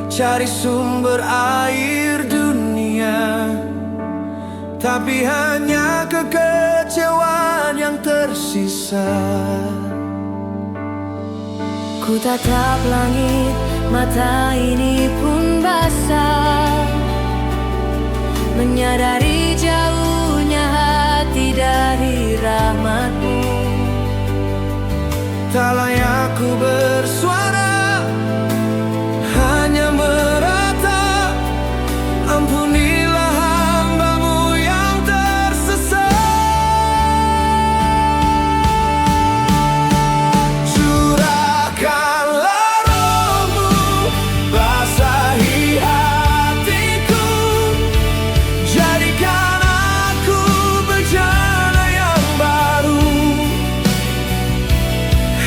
cari sumber air dunia, tapi hanya kekecewaan yang tersisa. bosan. Ku tatap langit, mata ini pun basah, menyadari jauhnya hati dari rahmat-Mu. Tak layak ku bersuara, hanya meratap. Ampunilah hamba-Mu yang tersesat. Curahkanlah Roh-Mu, basahi hatiku, jadikan aku bejana yang baru.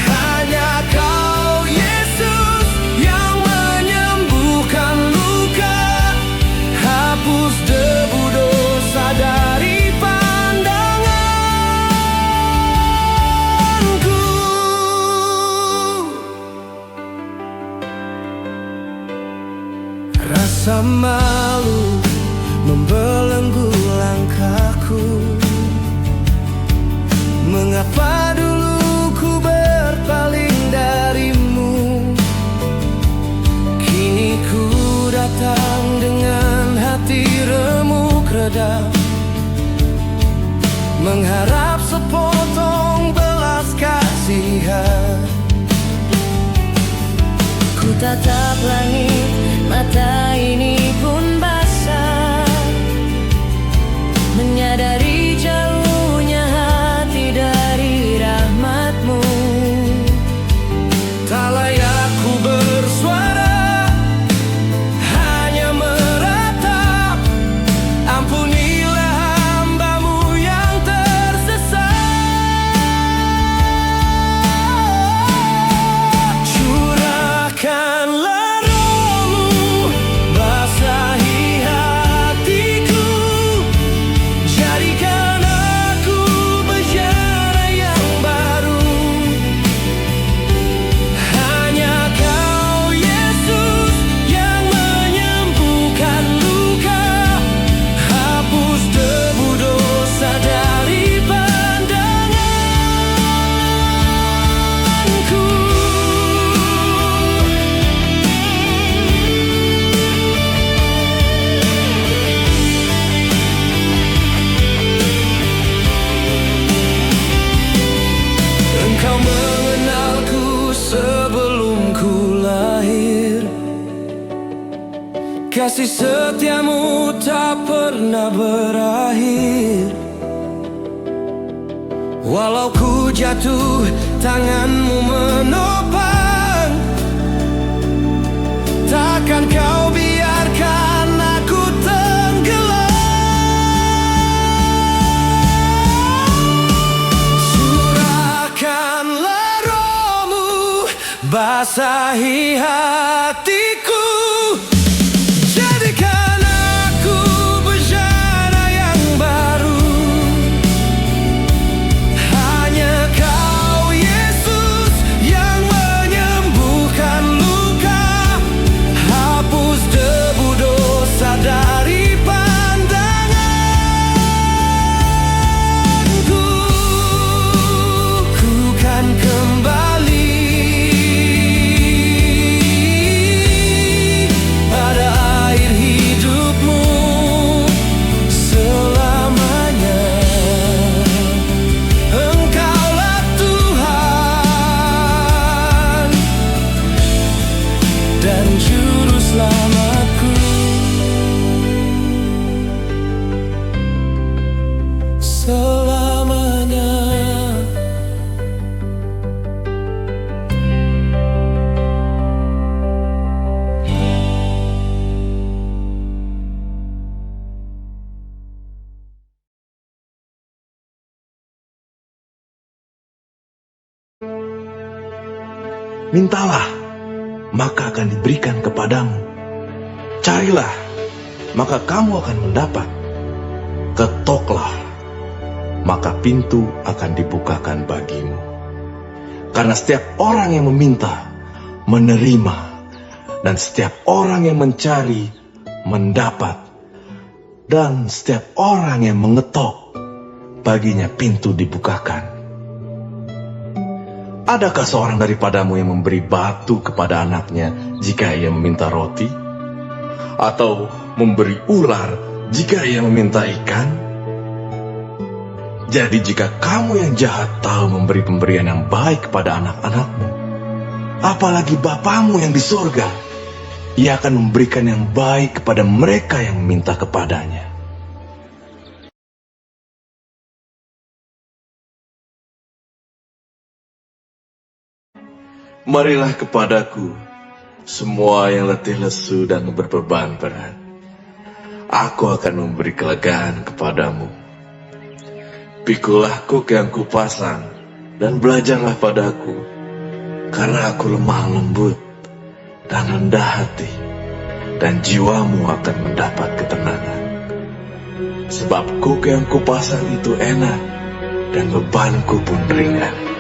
Hanya Kau Yesus yang menyembuhkan luka, hapus debu dosa dari pandanganku. Rasa malu membelenggu langkahku. Mengapa dulu ku berpaling dari-Mu? Kini ku datang dengan hati remuk redam, mengharap sepotong belas kasihan. Ku tatap langit, mata ini pun basah, menyadari jauhnya hati dari rahmat-Mu. Tak layak ku bersuara, hanya meratap. Ampunilah hamba-Mu yang tersesat. Curahkanlah Roh-Mu, basahi hatiku, jadikan aku bejana yang baru. Hanya Kau Yesus yang menyembuhkan luka, hapus debu dosa dari pandanganku. Engkau mengenalku sebelum ku lahir. Kasih setia-Mu tak pernah berakhir. Walau ku jatuh, tangan-Mu menopang. Takkan Kau biarkan aku tenggelam. Curahkanlah Roh-Mu, basahi hatiku, jadikan aku bejana yang baru. Hanya Kau Yesus yang menyembuhkan luka, hapus debu dosa dari pandanganku. Ku kan kembali pada air hidup-Mu selamanya. Engkaulah Tuhan dan Juru Selamatku selamanya. Mintalah, maka akan diberikan kepadamu. Carilah, maka kamu akan mendapat. Ketoklah, maka pintu akan dibukakan bagimu. Karena setiap orang yang meminta, menerima, dan setiap orang yang mencari, mendapat. Dan setiap orang yang mengetok, baginya pintu dibukakan. Adakah seorang daripadamu yang memberi batu kepada anaknya jika ia meminta roti? Atau memberi ular jika ia meminta ikan? Jadi jika kamu yang jahat tahu memberi pemberian yang baik kepada anak-anakmu, apalagi Bapamu yang di surga, ia akan memberikan yang baik kepada mereka yang meminta kepadanya. Marilah kepadaku, semua yang letih lesu dan berbeban berat. Aku akan memberi kelegaan kepadamu. Pikulah kuk yang kupasang, dan belajarlah padaku, karena aku lemah lembut dan rendah hati, dan jiwamu akan mendapat ketenangan. Sebab kuk yang kupasang itu enak, dan bebanku pun ringan.